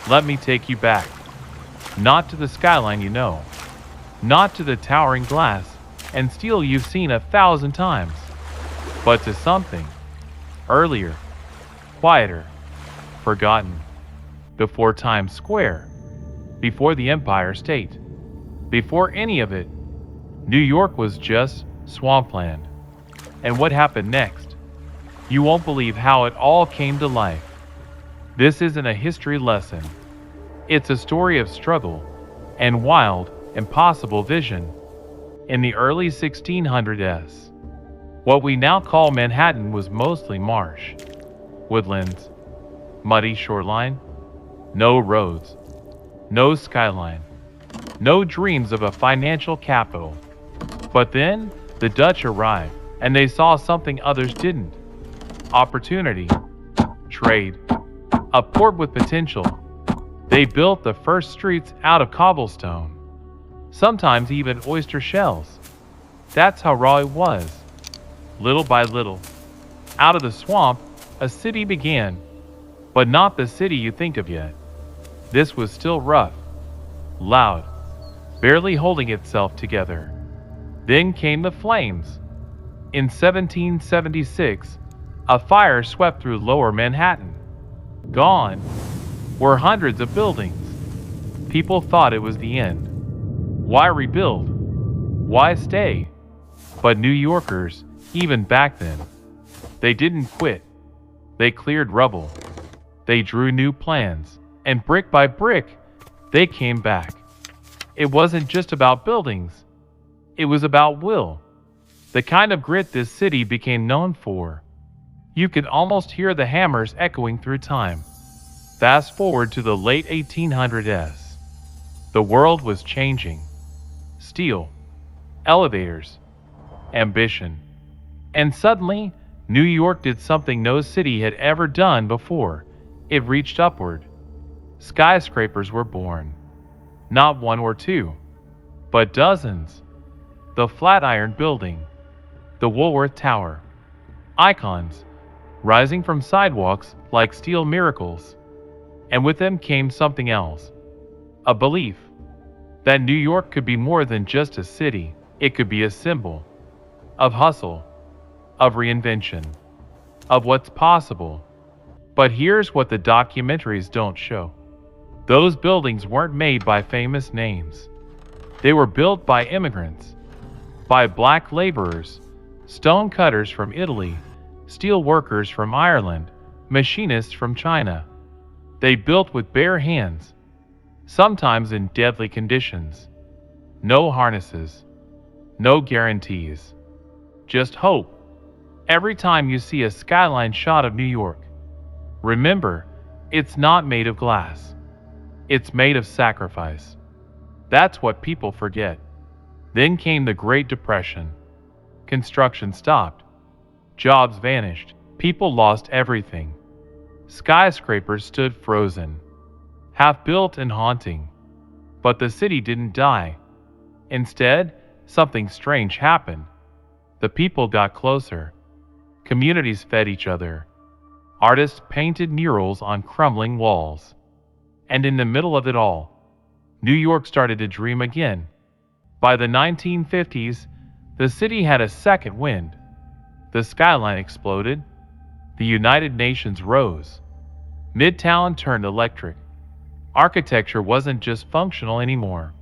Let me take you back. Not to the skyline you know, not to the towering glass and steel you've seen 1,000 times, but to something earlier, quieter, forgotten, before Times Square, before the Empire State, before any of it. New York was just swampland. And what happened next? You won't believe how it all came to life. This isn't a history lesson. It's a story of struggle and wild, impossible vision. In the early 1600s, what we now call Manhattan was mostly marsh, woodlands, muddy shoreline, no roads, no skyline, no dreams of a financial capital. But then the Dutch arrived and they saw something others didn't. Opportunity, trade, a port with potential. They built the first streets out of cobblestone, sometimes even oyster shells. That's how raw it was. Little by little, out of the swamp, a city began, but not the city you think of yet. This was still rough, loud, barely holding itself together. Then came the flames. In 1776, a fire swept through lower Manhattan. Gone were hundreds of buildings. People thought it was the end. Why rebuild? Why stay? But New Yorkers, even back then, they didn't quit. They cleared rubble. They drew new plans, and brick by brick, they came back. It wasn't just about buildings. It was about will. The kind of grit this city became known for. You could almost hear the hammers echoing through time. Fast forward to the late 1800s. The world was changing. Steel, elevators, ambition. And suddenly, New York did something no city had ever done before. It reached upward. Skyscrapers were born. Not one or two, but dozens. The Flatiron Building, the Woolworth Tower. Icons, rising from sidewalks like steel miracles. And with them came something else. A belief that New York could be more than just a city. It could be a symbol of hustle, of reinvention, of what's possible. But here's what the documentaries don't show. Those buildings weren't made by famous names. They were built by immigrants, by black laborers, stone cutters from Italy, steel workers from Ireland, machinists from China. They built with bare hands, sometimes in deadly conditions. No harnesses, no guarantees, just hope. Every time you see a skyline shot of New York, remember, it's not made of glass. It's made of sacrifice. That's what people forget. Then came the Great Depression. Construction stopped. Jobs vanished. People lost everything. Skyscrapers stood frozen, half-built and haunting. But the city didn't die. Instead, something strange happened. The people got closer. Communities fed each other. Artists painted murals on crumbling walls. And in the middle of it all, New York started to dream again. By the 1950s, the city had a second wind. The skyline exploded. The United Nations rose. Midtown turned electric. Architecture wasn't just functional anymore.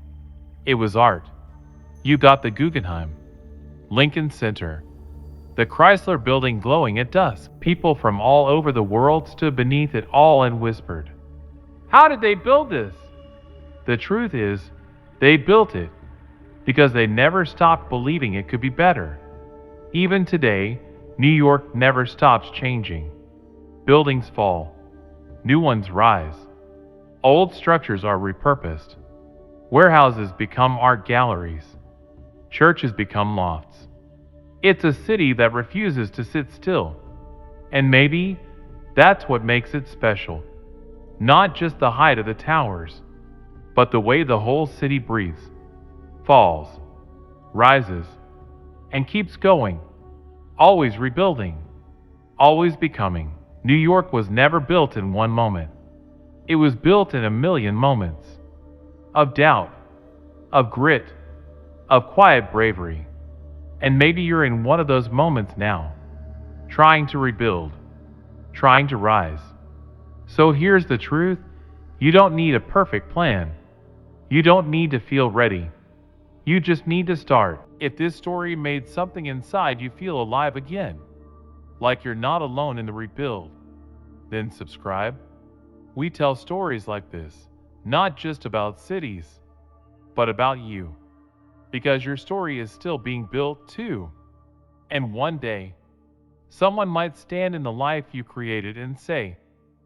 It was art. You got the Guggenheim, Lincoln Center, the Chrysler Building glowing at dusk. People from all over the world stood beneath it all and whispered, "How did they build this?" The truth is, they built it because they never stopped believing it could be better. Even today, New York never stops changing. Buildings fall. New ones rise. Old structures are repurposed. Warehouses become art galleries. Churches become lofts. It's a city that refuses to sit still. And maybe that's what makes it special. Not just the height of the towers, but the way the whole city breathes, falls, rises, and keeps going. Always rebuilding, always becoming. New York was never built in one moment. It was built in a million moments of doubt, of grit, of quiet bravery. And maybe you're in one of those moments now, trying to rebuild, trying to rise. So here's the truth: you don't need a perfect plan. You don't need to feel ready. You just need to start. If this story made something inside you feel alive again, like you're not alone in the rebuild, then subscribe. We tell stories like this, not just about cities, but about you. Because your story is still being built too. And one day, someone might stand in the life you created and say,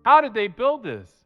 "How did they build this?"